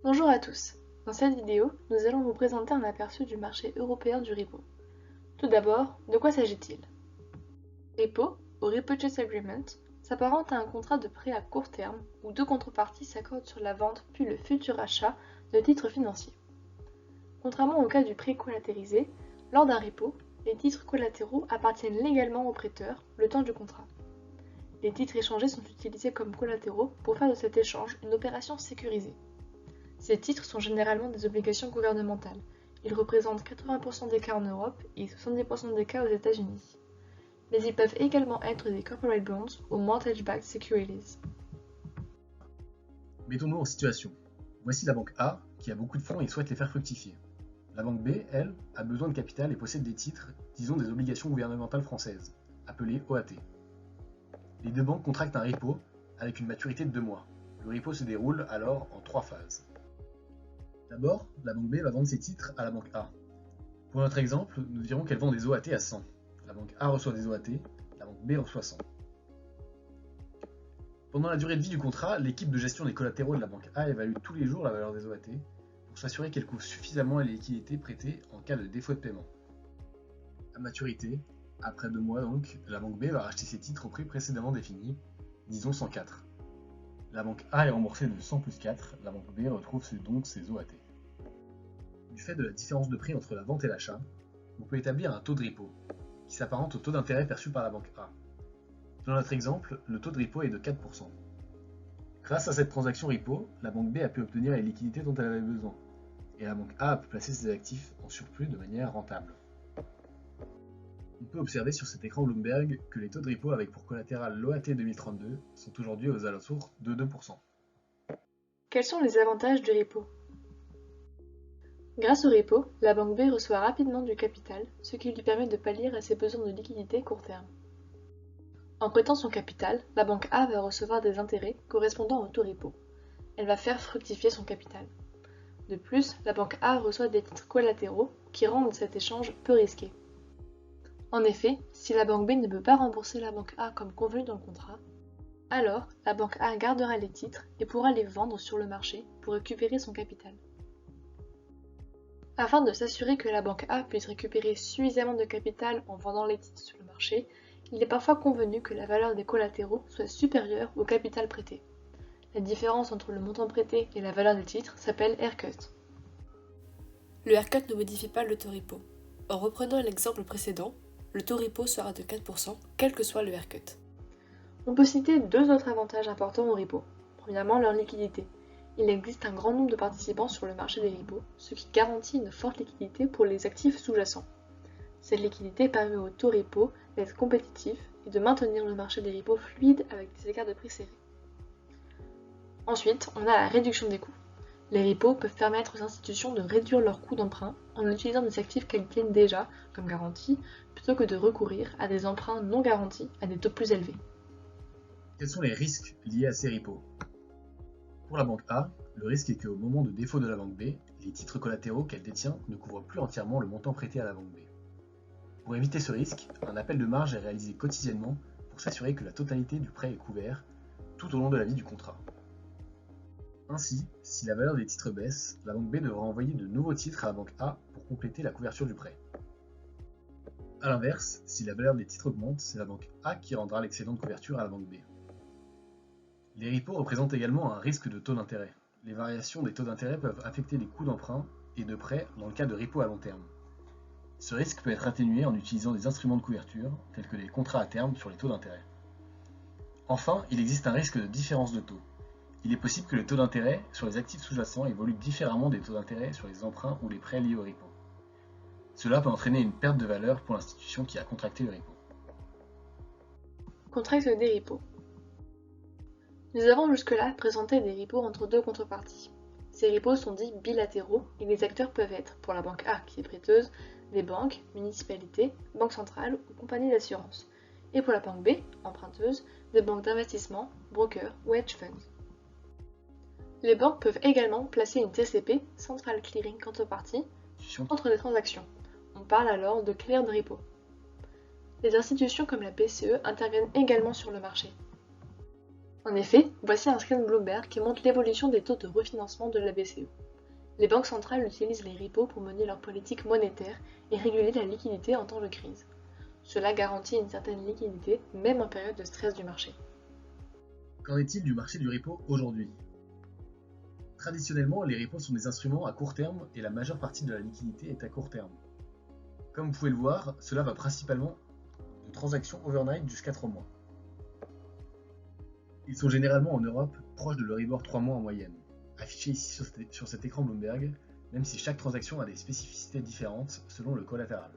Bonjour à tous, dans cette vidéo, nous allons vous présenter un aperçu du marché européen du repo. Tout d'abord, de quoi s'agit-il? Repo, ou Repurchase Agreement, s'apparente à un contrat de prêt à court terme où deux contreparties s'accordent sur la vente puis le futur achat de titres financiers. Contrairement au cas du prêt collatéralisé, lors d'un repo, les titres collatéraux appartiennent légalement au prêteur le temps du contrat. Les titres échangés sont utilisés comme collatéraux pour faire de cet échange une opération sécurisée. Ces titres sont généralement des obligations gouvernementales. Ils représentent 80% des cas en Europe et 70% des cas aux États-Unis. Mais ils peuvent également être des corporate bonds ou mortgage-backed securities. Mettons-nous en situation. Voici la banque A qui a beaucoup de fonds et souhaite les faire fructifier. La banque B, elle, a besoin de capital et possède des titres, disons des obligations gouvernementales françaises, appelées OAT. Les deux banques contractent un repo avec une maturité de 2 mois. Le repo se déroule alors en 3 phases. D'abord, la banque B va vendre ses titres à la banque A. Pour notre exemple, nous dirons qu'elle vend des OAT à 100. La banque A reçoit des OAT, la banque B reçoit 100. Pendant la durée de vie du contrat, l'équipe de gestion des collatéraux de la banque A évalue tous les jours la valeur des OAT pour s'assurer qu'elle couvre suffisamment les liquidités prêtées en cas de défaut de paiement. À maturité, après 2 mois donc, la banque B va racheter ses titres au prix précédemment défini, disons 104. La banque A est remboursée de 100 plus 4, la banque B retrouve donc ses OAT. Du fait de la différence de prix entre la vente et l'achat, on peut établir un taux de repo, qui s'apparente au taux d'intérêt perçu par la banque A. Dans notre exemple, le taux de repo est de 4%. Grâce à cette transaction repo, la banque B a pu obtenir les liquidités dont elle avait besoin, et la banque A a pu placer ses actifs en surplus de manière rentable. On peut observer sur cet écran Bloomberg que les taux de repo avec pour collatéral l'OAT 2032 sont aujourd'hui aux alentours de 2%. Quels sont les avantages du repo? Grâce au repo, la banque B reçoit rapidement du capital, ce qui lui permet de pallier à ses besoins de liquidité court terme. En prêtant son capital, la banque A va recevoir des intérêts correspondant au taux repo. Elle va faire fructifier son capital. De plus, la banque A reçoit des titres collatéraux qui rendent cet échange peu risqué. En effet, si la banque B ne peut pas rembourser la banque A comme convenu dans le contrat, alors la banque A gardera les titres et pourra les vendre sur le marché pour récupérer son capital. Afin de s'assurer que la banque A puisse récupérer suffisamment de capital en vendant les titres sur le marché, il est parfois convenu que la valeur des collatéraux soit supérieure au capital prêté. La différence entre le montant prêté et la valeur des titres s'appelle haircut. Le haircut ne modifie pas le taux repo. En reprenant l'exemple précédent, le taux repo sera de 4%, quel que soit le haircut. On peut citer deux autres avantages importants au repo. Premièrement, leur liquidité. Il existe un grand nombre de participants sur le marché des repos, ce qui garantit une forte liquidité pour les actifs sous-jacents. Cette liquidité permet au taux repo d'être compétitif et de maintenir le marché des repos fluide avec des écarts de prix serrés. Ensuite, on a la réduction des coûts. Les repos peuvent permettre aux institutions de réduire leurs coûts d'emprunt en utilisant des actifs qu'elles tiennent déjà comme garantie, plutôt que de recourir à des emprunts non garantis à des taux plus élevés. Quels sont les risques liés à ces repos? Pour la banque A, le risque est qu'au moment de défaut de la banque B, les titres collatéraux qu'elle détient ne couvrent plus entièrement le montant prêté à la banque B. Pour éviter ce risque, un appel de marge est réalisé quotidiennement pour s'assurer que la totalité du prêt est couvert tout au long de la vie du contrat. Ainsi, si la valeur des titres baisse, la banque B devra envoyer de nouveaux titres à la banque A pour compléter la couverture du prêt. A l'inverse, si la valeur des titres augmente, c'est la banque A qui rendra l'excédent de couverture à la banque B. Les repos représentent également un risque de taux d'intérêt. Les variations des taux d'intérêt peuvent affecter les coûts d'emprunt et de prêt dans le cas de repos à long terme. Ce risque peut être atténué en utilisant des instruments de couverture, tels que les contrats à terme sur les taux d'intérêt. Enfin, il existe un risque de différence de taux. Il est possible que les taux d'intérêt sur les actifs sous-jacents évoluent différemment des taux d'intérêt sur les emprunts ou les prêts liés au repo. Cela peut entraîner une perte de valeur pour l'institution qui a contracté le repo. Contracte des repos. Nous avons jusque-là présenté des repos entre deux contreparties. Ces repos sont dits bilatéraux et les acteurs peuvent être, pour la banque A qui est prêteuse, des banques, municipalités, banques centrales ou compagnies d'assurance, et pour la banque B, emprunteuse, des banques d'investissement, brokers ou hedge funds. Les banques peuvent également placer une TCP, Central Clearing Counterparty, entre les transactions. On parle alors de cleared repo. les institutions comme la BCE interviennent également sur le marché. En effet, voici un screen Bloomberg qui montre l'évolution des taux de refinancement de la BCE. Les banques centrales utilisent les repos pour mener leur politique monétaire et réguler la liquidité en temps de crise. Cela garantit une certaine liquidité, même en période de stress du marché. Qu'en est-il du marché du repo aujourd'hui? Traditionnellement, les repos sont des instruments à court terme et la majeure partie de la liquidité est à court terme. Comme vous pouvez le voir, cela va principalement de transactions overnight jusqu'à 3 mois. Ils sont généralement en Europe proches de l'Euribor 3 mois en moyenne, affiché ici sur cet écran Bloomberg, même si chaque transaction a des spécificités différentes selon le collatéral.